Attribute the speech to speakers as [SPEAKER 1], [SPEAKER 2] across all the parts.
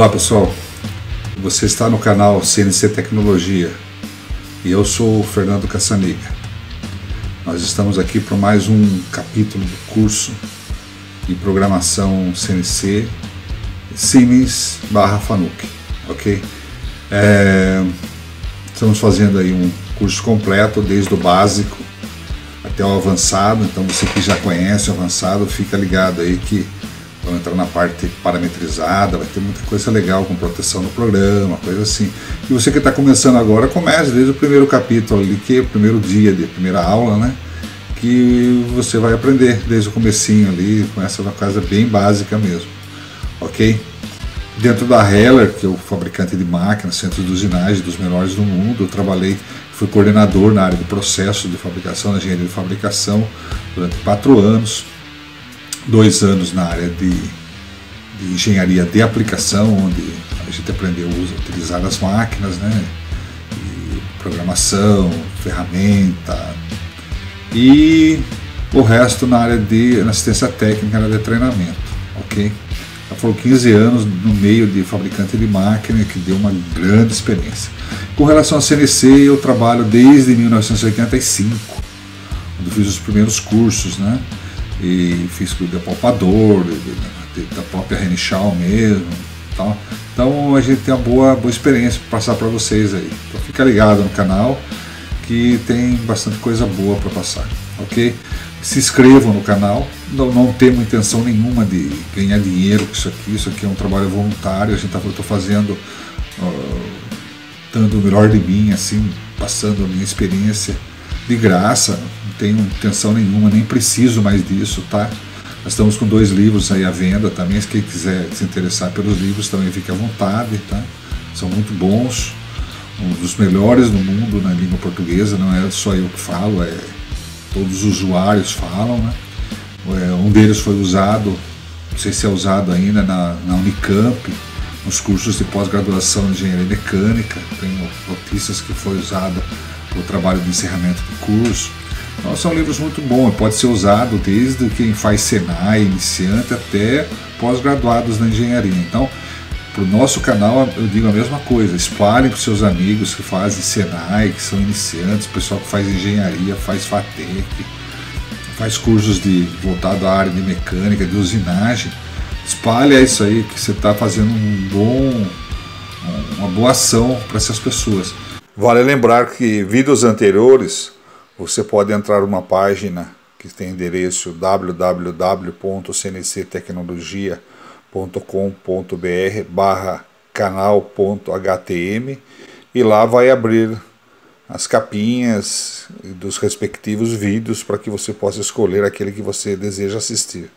[SPEAKER 1] Olá pessoal, você está no canal CNC Tecnologia e eu sou o Fernando Cassaniga. Nós estamos aqui para mais um capítulo do curso de programação CNC Siemens/Fanuc, ok? Estamos fazendo aí um curso completo, desde o básico até o avançado. Então você que já conhece o avançado, fica ligado aí que vamos entrar na parte parametrizada, vai ter muita coisa legal com proteção no programa, coisa assim. E você que está começando agora, comece desde o primeiro capítulo ali, que é o primeiro dia de primeira aula, né? Que você vai aprender desde o comecinho ali, com essa coisa bem básica mesmo, ok? Dentro da Heller, que é o fabricante de máquinas, centros de usinagem dos melhores do mundo, eu trabalhei, fui coordenador na área de processo de fabricação, na engenharia de fabricação, durante 4 anos. 2 anos na área de engenharia de aplicação, onde a gente aprendeu a utilizar as máquinas, né? E programação, ferramenta, e o resto na área de assistência técnica, na área de treinamento, ok? Já foram 15 anos no meio de fabricante de máquina, que deu uma grande experiência. Com relação a CNC, eu trabalho desde 1985, onde fiz os primeiros cursos, né? E fiz de apalpador, da própria Renischau mesmo, tá? Então a gente tem uma boa experiência para passar para vocês aí. Então fica ligado no canal que tem bastante coisa boa para passar, ok? Se inscrevam no canal, não temos intenção nenhuma de ganhar dinheiro com isso aqui é um trabalho voluntário, eu estou fazendo, dando o melhor de mim, assim, passando a minha experiência de graça, não tenho intenção nenhuma, nem preciso mais disso, tá? Nós estamos com 2 livros aí à venda também, se quem quiser se interessar pelos livros também fique à vontade, tá? São muito bons, um dos melhores do mundo na língua portuguesa, não é só eu que falo, todos os usuários falam, né? Um deles foi usado, não sei se é usado ainda na Unicamp, nos cursos de pós-graduação em engenharia mecânica, tem notícias que foi usado o trabalho de encerramento do curso. Então, são livros muito bons, pode ser usado desde quem faz Senai, iniciante, até pós-graduados na engenharia. Então, para o nosso canal eu digo a mesma coisa, espalhem para os seus amigos que fazem Senai, que são iniciantes, pessoal que faz engenharia, faz FATEC, faz cursos voltado à área de mecânica, de usinagem. Espalha isso aí, que você está fazendo uma boa ação para essas pessoas. Vale lembrar que vídeos anteriores você pode entrar numa página que tem endereço www.cnctecnologia.com.br/canal.htm e lá vai abrir as capinhas dos respectivos vídeos para que você possa escolher aquele que você deseja assistir.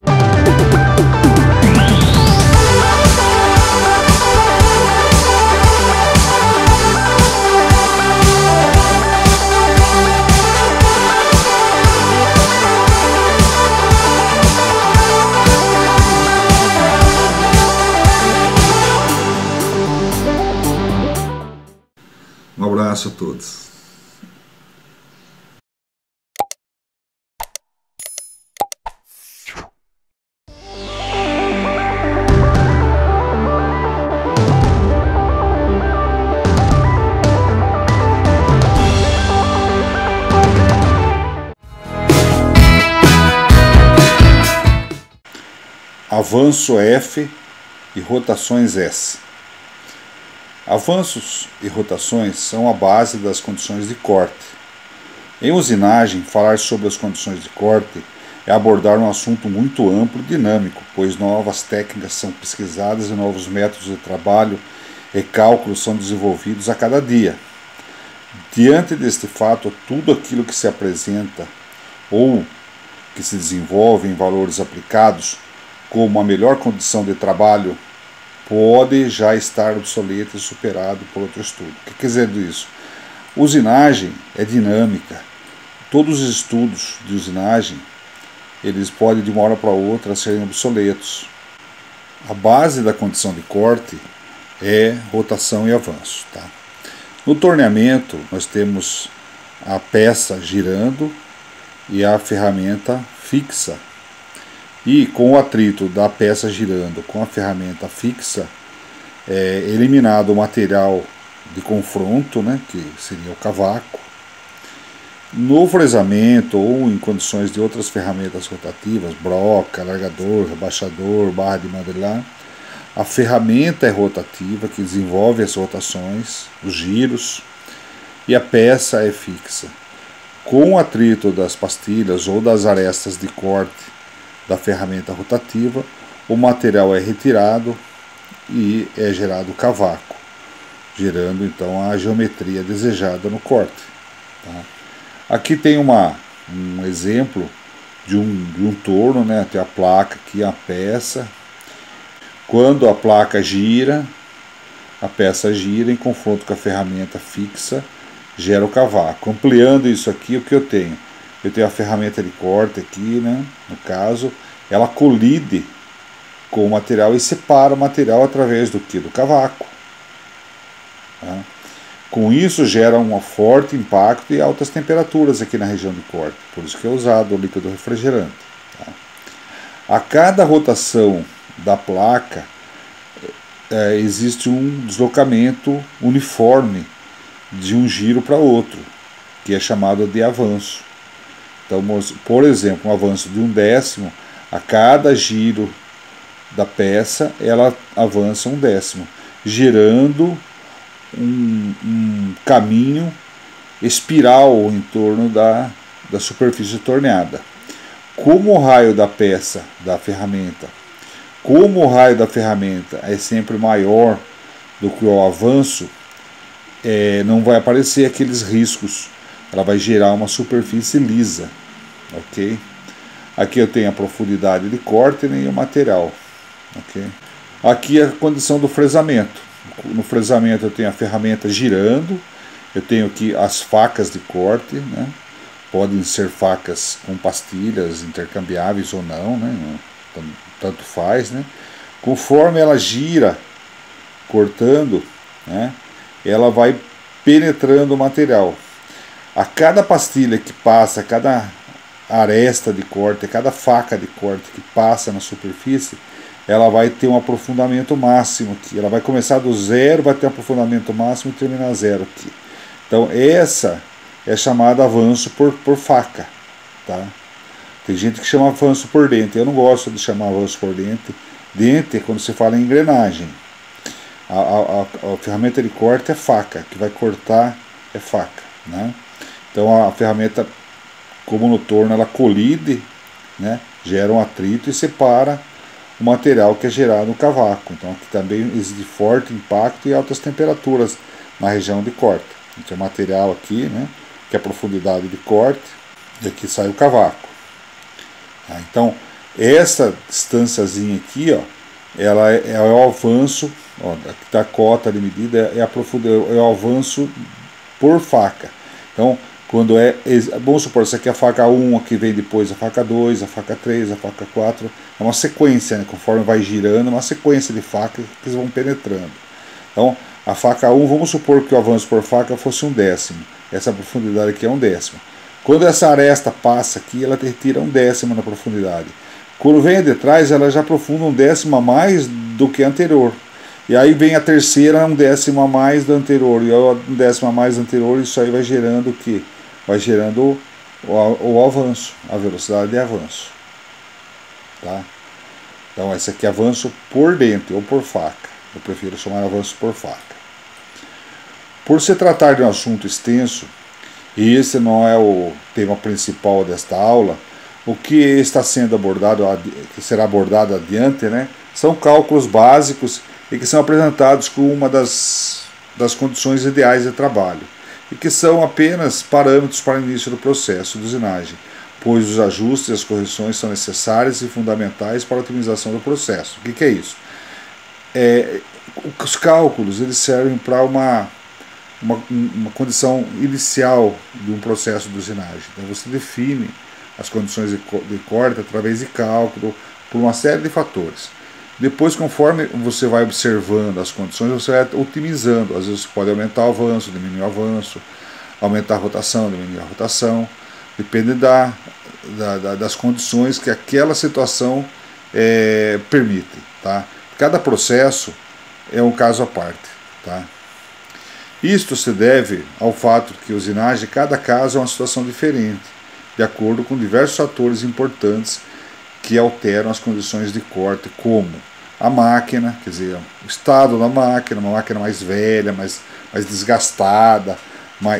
[SPEAKER 1] Um abraço a todos. Avanço F e rotações S. Avanços e rotações são a base das condições de corte. Em usinagem, falar sobre as condições de corte é abordar um assunto muito amplo e dinâmico, pois novas técnicas são pesquisadas e novos métodos de trabalho e cálculos são desenvolvidos a cada dia. Diante deste fato, tudo aquilo que se apresenta ou que se desenvolve em valores aplicados como a melhor condição de trabalho pode já estar obsoleto e superado por outro estudo. O que quer dizer isso? Usinagem é dinâmica. Todos os estudos de usinagem, eles podem de uma hora para outra serem obsoletos. A base da condição de corte é rotação e avanço. Tá? No torneamento, nós temos a peça girando e a ferramenta fixa. E com o atrito da peça girando com a ferramenta fixa, eliminado o material de confronto, né, que seria o cavaco. No fresamento ou em condições de outras ferramentas rotativas, broca, largador, rebaixador, barra de modelar, a ferramenta é rotativa, que desenvolve as rotações, os giros, e a peça é fixa. Com o atrito das pastilhas ou das arestas de corte da ferramenta rotativa, o material é retirado e é gerado o cavaco, gerando então a geometria desejada no corte. Tá? Aqui tem um exemplo de um torno, né? Tem a placa aqui, a peça. Quando a placa gira, a peça gira em confronto com a ferramenta fixa, gera o cavaco. Ampliando isso aqui, o que eu tenho? Eu tenho a ferramenta de corte aqui, né? No caso, ela colide com o material e separa o material através do que? Do cavaco. Tá? Com isso gera um forte impacto e altas temperaturas aqui na região de corte, por isso que é usado o líquido refrigerante. Tá? A cada rotação da placa existe um deslocamento uniforme de um giro para outro, que é chamado de avanço. Então, por exemplo, um avanço de 1/10, a cada giro da peça ela avança 1/10, gerando um caminho espiral em torno da superfície torneada. Como o raio da peça, da ferramenta, é sempre maior do que o avanço, não vai aparecer aqueles riscos. Ela vai gerar uma superfície lisa, ok? Aqui eu tenho a profundidade de corte, né, e o material, ok? Aqui a condição do fresamento. No fresamento eu tenho a ferramenta girando, eu tenho aqui as facas de corte, né? Podem ser facas com pastilhas intercambiáveis ou não, né? Tanto faz, né? Conforme ela gira, cortando, né? Ela vai penetrando o material. A cada pastilha que passa, a cada aresta de corte, a cada faca de corte que passa na superfície, ela vai ter um aprofundamento máximo aqui. Ela vai começar do zero, vai ter um aprofundamento máximo e terminar zero aqui. Então essa é chamada avanço por faca. Tá? Tem gente que chama avanço por dente. Eu não gosto de chamar avanço por dente. Dente é quando se fala em engrenagem. A ferramenta de corte é faca. Que vai cortar é faca. Né? Então a ferramenta, como no torno, ela colide, né? Gera um atrito e separa o material que é gerado no cavaco. Então aqui também existe forte impacto e altas temperaturas na região de corte. Então o material aqui, né, que é a profundidade de corte, e aqui sai o cavaco. Então essa distânciazinha aqui, ó, ela é o avanço, ó, aqui está a cota de medida, é o avanço por faca. Então quando vamos supor, essa aqui é a faca 1, aqui vem depois a faca 2, a faca 3, a faca 4, é uma sequência, né? Conforme vai girando, é uma sequência de facas que vão penetrando. Então, a faca 1, vamos supor que o avanço por faca fosse 1/10, essa profundidade aqui é 1/10. Quando essa aresta passa aqui, ela retira 1/10 na profundidade. Quando vem a de trás, ela já aprofunda 1/10 a mais do que a anterior. E aí vem a terceira, 1/10 a mais do anterior, e 1/10 a mais do anterior, isso aí vai gerando o quê? Vai gerando o avanço, a velocidade de avanço. Tá? Então esse aqui é avanço por dente ou por faca. Eu prefiro chamar avanço por faca. Por se tratar de um assunto extenso, e esse não é o tema principal desta aula, o que está sendo abordado, que será abordado adiante, né, são cálculos básicos e que são apresentados como uma das condições ideais de trabalho, e que são apenas parâmetros para o início do processo de usinagem, pois os ajustes e as correções são necessárias e fundamentais para a otimização do processo. O que é isso? Os cálculos eles servem para uma condição inicial de um processo de usinagem. Então você define as condições de corte através de cálculo, por uma série de fatores. Depois, conforme você vai observando as condições, você vai otimizando. Às vezes você pode aumentar o avanço, diminuir o avanço, aumentar a rotação, diminuir a rotação. Depende das condições que aquela situação permite. Tá? Cada processo é um caso à parte, tá? Isto se deve ao fato que a usinagem, cada caso é uma situação diferente, de acordo com diversos fatores importantes que alteram as condições de corte, como a máquina, quer dizer, o estado da máquina, uma máquina mais velha, mais desgastada,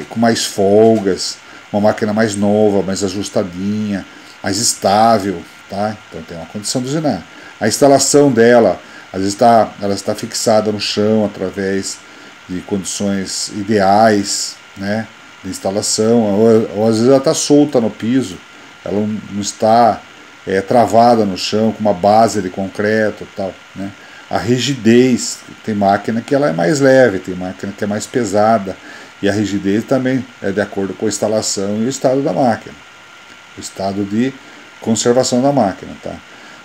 [SPEAKER 1] com mais folgas, uma máquina mais nova, mais ajustadinha, mais estável, tá? Então tem uma condição de usinar. A instalação dela, às vezes ela está fixada no chão através de condições ideais, né, de instalação, ou às vezes ela está solta no piso, ela não está travada no chão com uma base de concreto, tal, né? A rigidez, tem máquina que ela é mais leve, tem máquina que é mais pesada, e a rigidez também é de acordo com a instalação e o estado da máquina, o estado de conservação da máquina, tá?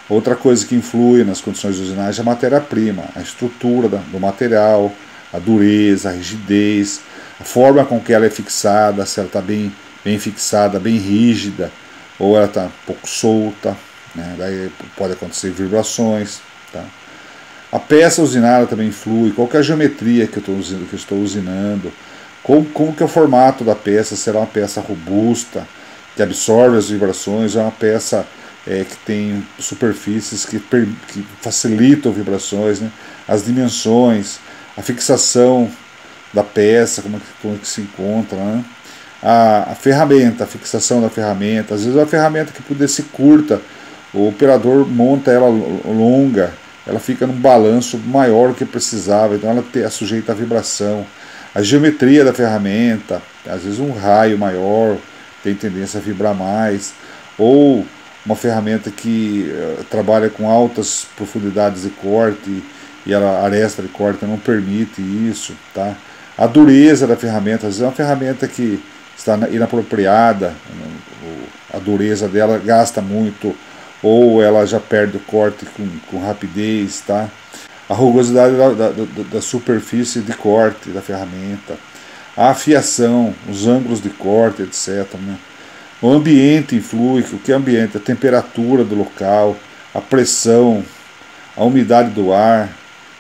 [SPEAKER 1] Outra coisa que influi nas condições de usinagem é a matéria-prima, a estrutura do material, a dureza, a rigidez, a forma com que ela é fixada, se ela está bem fixada, bem rígida, ou ela está um pouco solta, né? Daí pode acontecer vibrações, tá? A peça usinada também influi, qual que é a geometria que eu estou usinando, como que é o formato da peça, será uma peça robusta, que absorve as vibrações, é uma peça que tem superfícies que facilitam vibrações, né? As dimensões, a fixação da peça, como é que se encontra, né? A ferramenta, a fixação da ferramenta, às vezes é uma ferramenta que poderia ser curta, o operador monta ela longa, ela fica num balanço maior do que precisava, então ela é sujeita à vibração. A geometria da ferramenta, às vezes um raio maior tem tendência a vibrar mais, ou uma ferramenta que trabalha com altas profundidades de corte e a aresta de corte não permite isso, tá? A dureza da ferramenta, às vezes é uma ferramenta que está inapropriada, a dureza dela gasta muito, ou ela já perde o corte com rapidez, tá? A rugosidade da superfície de corte da ferramenta, a afiação, os ângulos de corte, etc., né? O ambiente influi, o que é ambiente? A temperatura do local, a pressão, a umidade do ar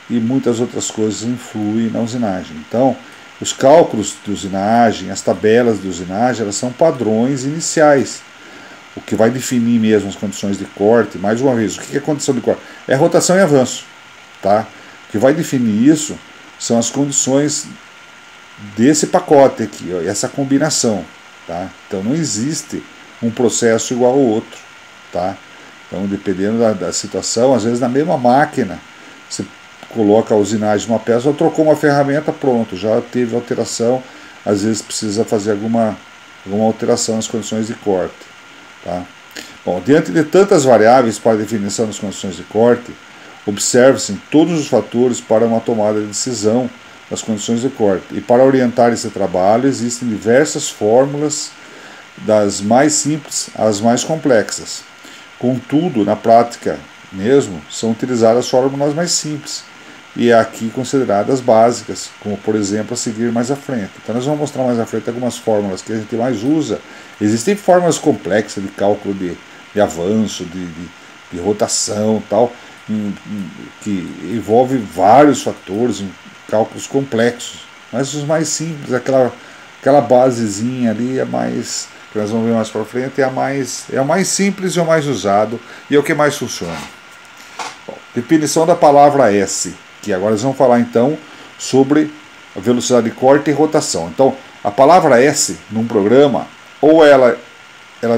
[SPEAKER 1] e muitas outras coisas influem na usinagem. Então, os cálculos de usinagem, as tabelas de usinagem, elas são padrões iniciais. O que vai definir mesmo as condições de corte, mais uma vez, o que é condição de corte? É rotação e avanço, tá? O que vai definir isso são as condições desse pacote aqui, ó, essa combinação, tá? Então não existe um processo igual ao outro, tá? Então, dependendo da situação, às vezes na mesma máquina, você coloca a usinagem de uma peça, ou trocou uma ferramenta, pronto, já teve alteração, às vezes precisa fazer alguma alteração nas condições de corte, tá? Bom, diante de tantas variáveis para a definição das condições de corte, observe-se todos os fatores para uma tomada de decisão das condições de corte. E para orientar esse trabalho, existem diversas fórmulas, das mais simples às mais complexas. Contudo, na prática mesmo, são utilizadas fórmulas mais simples, e aqui consideradas básicas, como por exemplo a seguir mais à frente. Então nós vamos mostrar mais à frente algumas fórmulas que a gente mais usa. Existem fórmulas complexas de cálculo de avanço, de rotação, tal, que envolve vários fatores, cálculos complexos, mas os mais simples, aquela basezinha ali é mais, que nós vamos ver mais para frente, é o mais simples e o mais usado, e é o que mais funciona. Bom, definição da palavra S, que agora nós vamos falar então sobre a velocidade de corte e rotação. Então, a palavra S num programa, ou ela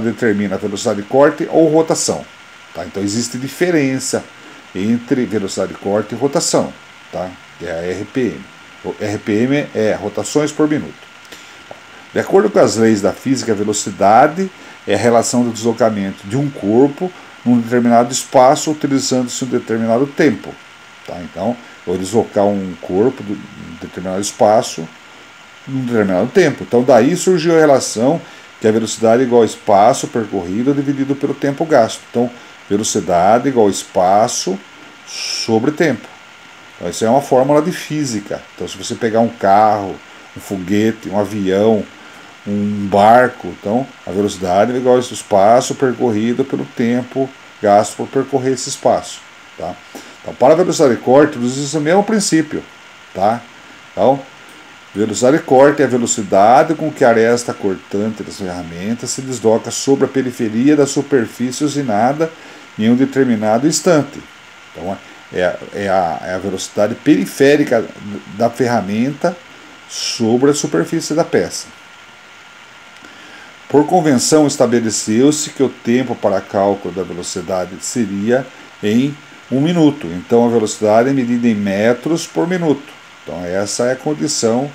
[SPEAKER 1] determina a velocidade de corte ou rotação, tá? Então existe diferença entre velocidade de corte e rotação, tá? É a RPM. O RPM é rotações por minuto. De acordo com as leis da física, a velocidade é a relação do deslocamento de um corpo num determinado espaço utilizando-se um determinado tempo, tá? Então, eu vou deslocar um corpo em um determinado espaço num determinado tempo. Então, daí surgiu a relação que a velocidade é igual ao espaço percorrido dividido pelo tempo gasto. Então, velocidade igual ao espaço sobre tempo. Então, isso é uma fórmula de física. Então, se você pegar um carro, um foguete, um avião, um barco, então a velocidade é igual ao espaço percorrido pelo tempo gasto por percorrer esse espaço, tá? Então, para a velocidade de corte, usa o mesmo princípio, tá? Então, velocidade de corte é a velocidade com que a aresta cortante das ferramentas se desloca sobre a periferia da superfície usinada em um determinado instante. Então, é a velocidade periférica da ferramenta sobre a superfície da peça. Por convenção, estabeleceu-se que o tempo para cálculo da velocidade seria em 1 minuto. Então, a velocidade é medida em metros por minuto. Então, essa é a condição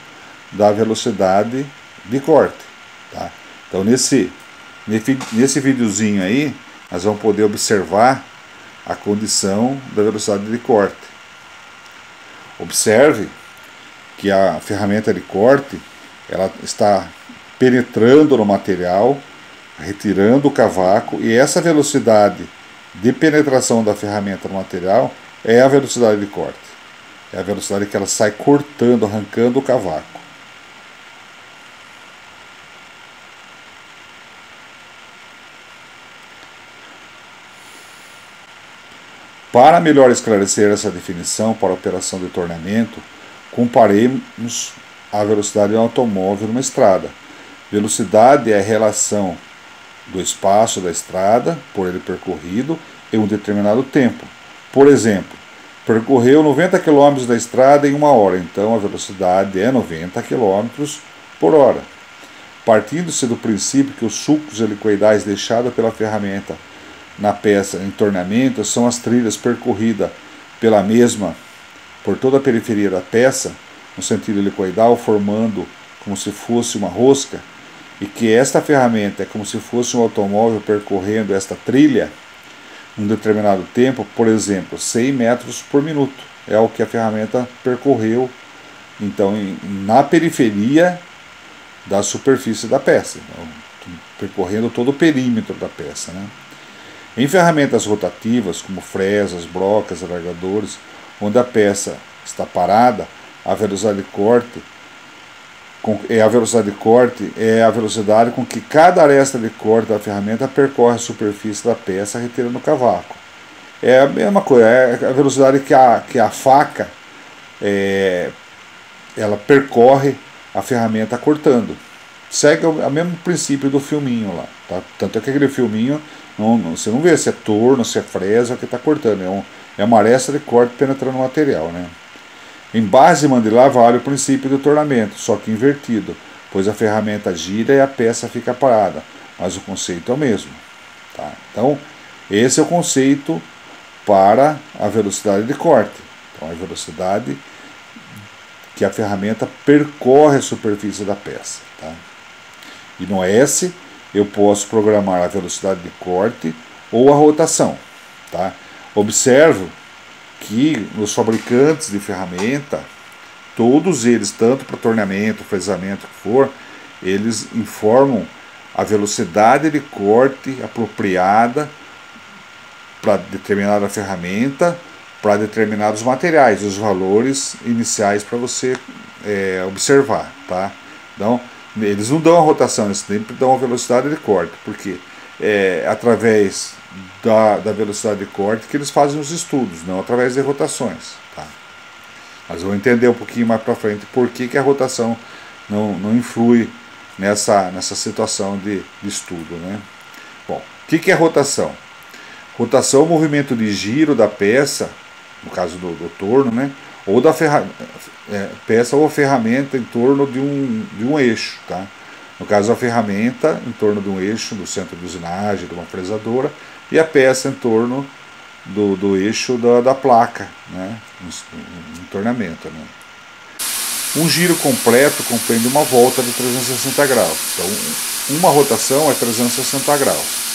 [SPEAKER 1] da velocidade de corte. Tá? Então, nesse videozinho aí, nós vamos poder observar a condição da velocidade de corte. Observe que a ferramenta de corte ela está penetrando no material, retirando o cavaco, e essa velocidade de penetração da ferramenta no material é a velocidade de corte. É a velocidade que ela sai cortando, arrancando o cavaco. Para melhor esclarecer essa definição para a operação de torneamento, comparemos a velocidade de um automóvel numa estrada. Velocidade é a relação do espaço da estrada por ele percorrido em um determinado tempo. Por exemplo, percorreu 90 km da estrada em 1 hora, então a velocidade é 90 km por hora. Partindo-se do princípio que os sulcos helicoidais deixados pela ferramenta na peça em torneamento são as trilhas percorridas pela mesma por toda a periferia da peça, no sentido helicoidal, formando como se fosse uma rosca, e que esta ferramenta é como se fosse um automóvel percorrendo esta trilha em um determinado tempo, por exemplo, 100 metros por minuto. É o que a ferramenta percorreu, então, na periferia da superfície da peça, então, percorrendo todo o perímetro da peça, né? Em ferramentas rotativas, como fresas, brocas, alargadores, onde a peça está parada, a velocidade de corte é a velocidade com que cada aresta de corte da ferramenta percorre a superfície da peça, retirando o cavaco. É a mesma coisa, é a velocidade que a faca ela percorre a ferramenta cortando. Segue o mesmo princípio do filminho lá. Tá? Tanto é que aquele filminho, você não vê se é torno, se é fresa que está cortando. É uma aresta de corte penetrando no material, né? Em base mandilar vale o princípio do tornamento, só que invertido, pois a ferramenta gira e a peça fica parada, mas o conceito é o mesmo. Tá? Então, esse é o conceito para a velocidade de corte. Então, a velocidade que a ferramenta percorre a superfície da peça. Tá? E no S, eu posso programar a velocidade de corte ou a rotação. Tá? Observo que os fabricantes de ferramenta, todos eles, tanto para torneamento, fresamento que for, eles informam a velocidade de corte apropriada para determinada ferramenta, para determinados materiais, os valores iniciais para você observar. Tá? Então, eles não dão a rotação, eles sempre dão a velocidade de corte, porque através da velocidade de corte que eles fazem os estudos, não através de rotações. Tá? Mas vamos entender um pouquinho mais para frente por que a rotação não influi nessa situação de estudo. Né? Bom, o que é rotação? Rotação é o movimento de giro da peça, no caso do torno, né? Ou da peça ou a ferramenta em torno de um eixo. Tá? No caso, a ferramenta em torno de um eixo, do centro de usinagem, de uma fresadora, e a peça em torno do eixo da placa, né? Um torneamento. Né? Um giro completo compreende uma volta de 360 graus. Então, uma rotação é 360 graus.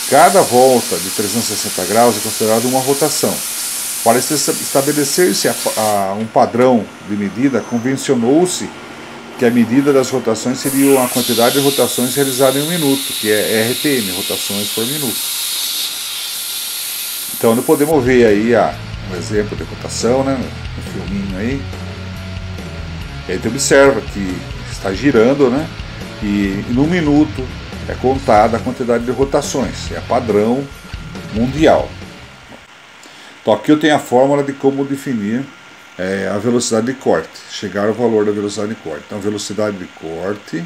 [SPEAKER 1] Cada volta de 360 graus é considerada uma rotação. Para estabelecer-se um padrão de medida, convencionou-se que a medida das rotações seria a quantidade de rotações realizadas em um minuto, que é RPM, rotações por minuto. Então, nós podemos ver aí um exemplo de rotação, né, no filminho aí. E aí você observa que está girando, né, e num minuto é contada a quantidade de rotações, é padrão mundial. Então aqui eu tenho a fórmula de como definir a velocidade de corte, chegar ao valor da velocidade de corte. Então velocidade de corte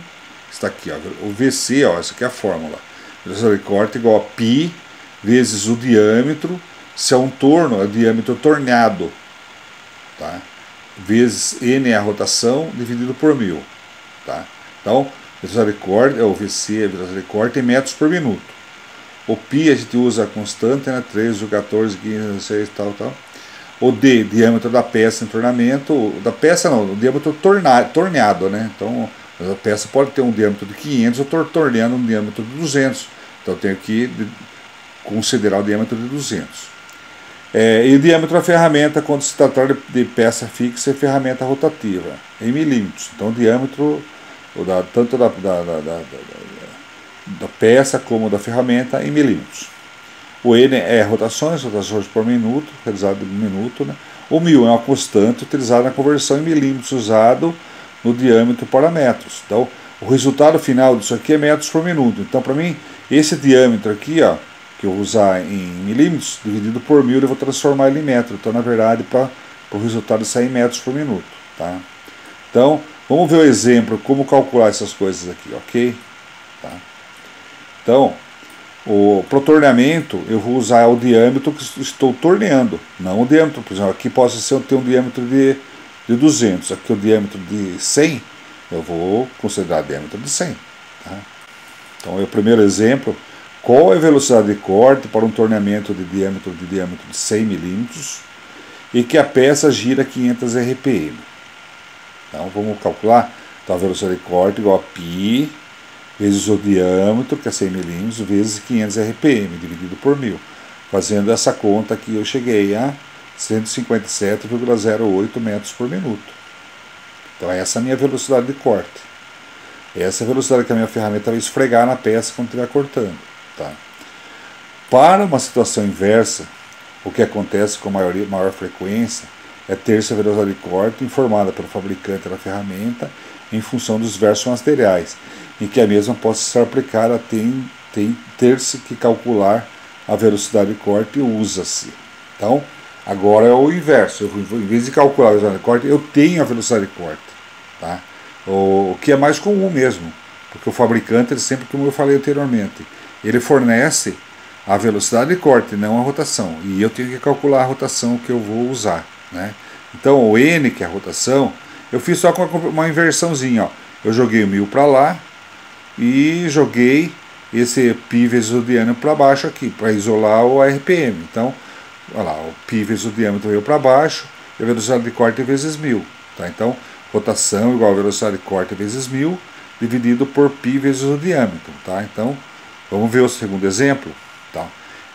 [SPEAKER 1] está aqui, ó, o VC, ó, essa aqui é a fórmula. Velocidade de corte igual a π vezes o diâmetro, se é um torno, é o diâmetro torneado, tá? Vezes n é a rotação, dividido por 1000. Tá? Então, velocidade de corte, o VC, a velocidade de corte em metros por minuto. O π a gente usa a constante, né? 3, 14, 15, 16, tal. O D, diâmetro da peça em tornamento, da peça não, o diâmetro torneado, né? Então, a peça pode ter um diâmetro de 500, eu estou torneando um diâmetro de 200. Então, eu tenho que considerar o diâmetro de 200. E o diâmetro da ferramenta, quando se tratar de peça fixa, é ferramenta rotativa, em milímetros. Então, o diâmetro tanto da peça como da ferramenta em milímetros. O N é rotações por minuto, realizado em minuto. Né? O 1000 é uma constante utilizada na conversão em milímetros, usado no diâmetro para metros. Então, o resultado final disso aqui é metros por minuto. Então, para mim, esse diâmetro aqui, ó, que eu vou usar em milímetros, dividido por 1000, eu vou transformar ele em metro. Então, na verdade, para o resultado sair em metros por minuto. Tá? Então, vamos ver o exemplo, como calcular essas coisas aqui, ok? Tá? Então, para o torneamento, eu vou usar o diâmetro que estou torneando, não o diâmetro. Por exemplo, aqui possa ter um diâmetro de 200, aqui o diâmetro de 100, eu vou considerar o diâmetro de 100. Tá? Então, o primeiro exemplo, qual é a velocidade de corte para um torneamento de diâmetro de 100 milímetros e que a peça gira 500 RPM? Então, vamos calcular. Então, a velocidade de corte igual a π vezes o diâmetro, que é 100 milímetros, vezes 500 RPM, dividido por 1000. Fazendo essa conta aqui, eu cheguei a 157,08 metros por minuto. Então, essa é a minha velocidade de corte. Essa é a velocidade que a minha ferramenta vai esfregar na peça quando estiver cortando. Tá? Para uma situação inversa, o que acontece com maior frequência é ter-se a velocidade de corte informada pelo fabricante da ferramenta em função dos diversos materiais, em que a mesma possa ser aplicada, ter-se que calcular a velocidade de corte e usa-se. Então, agora é o inverso. Em vez de calcular a velocidade de corte, eu tenho a velocidade de corte. Tá? O que é mais comum mesmo, porque o fabricante, ele sempre, como eu falei anteriormente, ele fornece a velocidade de corte, não a rotação. E eu tenho que calcular a rotação que eu vou usar. Né? Então, o N, que é a rotação, eu fiz só com uma inversãozinha. Ó. Eu joguei o 1000 para lá e joguei esse π vezes o diâmetro para baixo aqui, para isolar o RPM. Então, olha lá, o π vezes o diâmetro veio para baixo e a velocidade de corte vezes 1000. Tá? Então, rotação igual a velocidade de corte vezes 1000, dividido por π vezes o diâmetro. Tá? Então, vamos ver o segundo exemplo. Tá?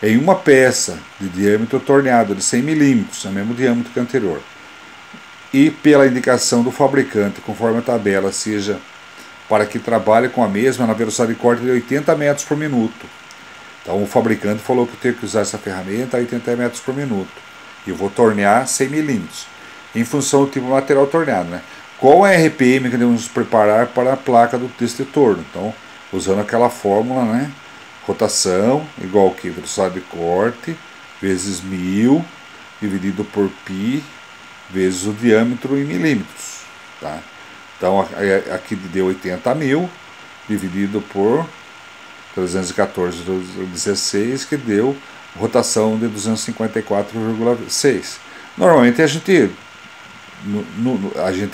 [SPEAKER 1] Em uma peça de diâmetro torneado de 100 milímetros, é o mesmo diâmetro que o anterior, e pela indicação do fabricante, conforme a tabela seja para que trabalhe com a mesma na velocidade de corte de 80 metros por minuto. Então o fabricante falou que eu tenho que usar essa ferramenta a 80 metros por minuto. E eu vou tornear 100 milímetros, em função do tipo de material torneado. Né? Qual é a RPM que devemos preparar para a placa deste torno? Então, usando aquela fórmula, né? Rotação igual ao que? Velocidade de corte vezes 1000 dividido por π vezes o diâmetro em milímetros. Tá? Então aqui deu 80.000 dividido por 314,16, que deu rotação de 254,6. Normalmente a gente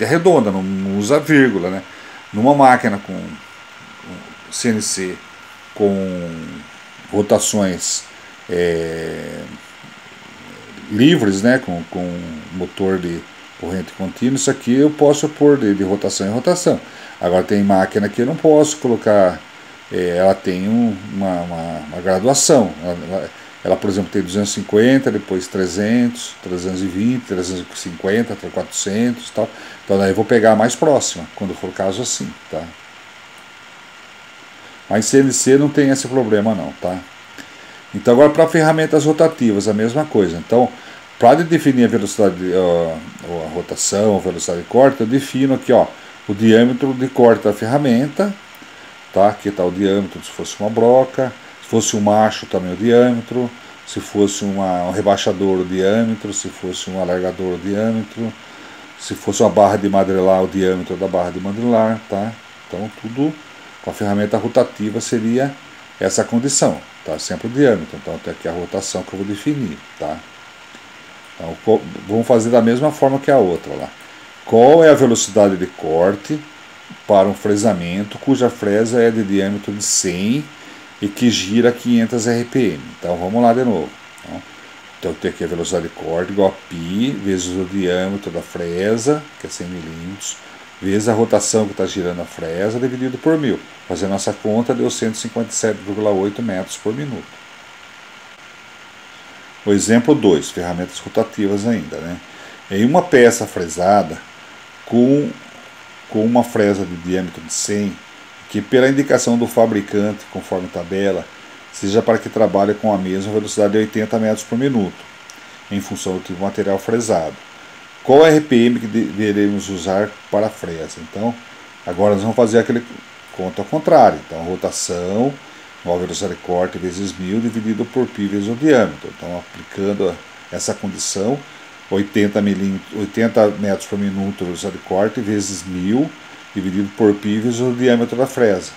[SPEAKER 1] arredonda, não usa vírgula. Né? Numa máquina com CNC com rotações livres, né, com motor de corrente contínua, isso aqui eu posso pôr de rotação em rotação. Agora tem máquina que eu não posso colocar, ela tem uma graduação. Ela, por exemplo, tem 250, depois 300, 320, 350, 400 e tal. Então daí eu vou pegar a mais próxima, quando for o caso assim. Tá? Mas CNC não tem esse problema não, tá? Então agora para ferramentas rotativas a mesma coisa. Então, para definir a velocidade, a rotação, a velocidade de corte, eu defino aqui, ó, o diâmetro de corte da ferramenta, tá? Aqui está o diâmetro se fosse uma broca, se fosse um macho também o diâmetro, se fosse um rebaixador o diâmetro, se fosse um alargador o diâmetro, se fosse uma barra de madrelar o diâmetro da barra de madrelar, tá? Então tudo com a ferramenta rotativa seria essa condição, tá? Sempre o diâmetro, então tem aqui a rotação que eu vou definir, tá? Então vamos fazer da mesma forma que a outra lá. Qual é a velocidade de corte para um fresamento cuja fresa é de diâmetro de 100 e que gira 500 RPM? Então vamos lá de novo. Então eu tenho aqui a velocidade de corte igual a π vezes o diâmetro da fresa, que é 100 milímetros, vezes a rotação que está girando a fresa, dividido por 1000. Fazendo essa conta, deu 157,8 metros por minuto. O exemplo 2, ferramentas rotativas ainda, né? Em uma peça fresada com uma fresa de diâmetro de 100, que pela indicação do fabricante, conforme tabela, seja para que trabalhe com a mesma velocidade de 80 metros por minuto, em função do tipo de material fresado. Qual é a RPM que deveremos usar para a fresa? Então, agora nós vamos fazer aquele conto ao contrário. Então, rotação, a velocidade de corte vezes 1000 dividido por π vezes o diâmetro. Então, aplicando essa condição, 80 metros por minuto velocidade de corte vezes 1000 dividido por π vezes o diâmetro da fresa.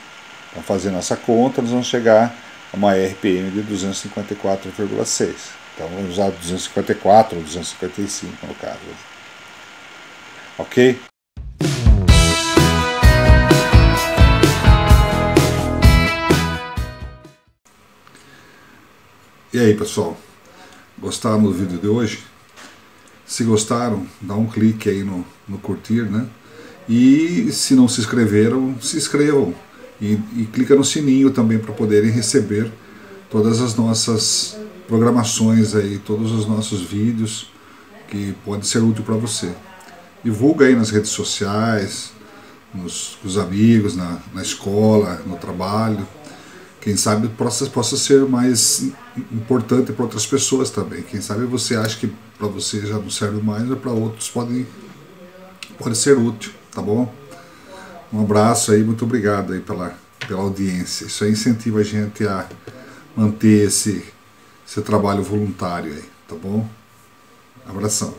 [SPEAKER 1] Então, fazendo essa conta, nós vamos chegar a uma RPM de 254,6. Então, vamos usar 254 ou 255 no caso. Ok? E aí, pessoal? Gostaram do vídeo de hoje? Se gostaram, dá um clique aí no curtir, né? E se não se inscreveram, se inscrevam. E clica no sininho também para poderem receber todas as nossas programações aí, todos os nossos vídeos que pode ser útil para você. Divulga aí nas redes sociais, com os amigos, na escola, no trabalho. Quem sabe possa ser mais importante para outras pessoas também. Quem sabe você acha que para você já não serve mais, mas para outros pode ser útil, tá bom? Um abraço aí, muito obrigado aí pela audiência. Isso aí incentiva a gente a manter esse trabalho voluntário aí, tá bom? Abração.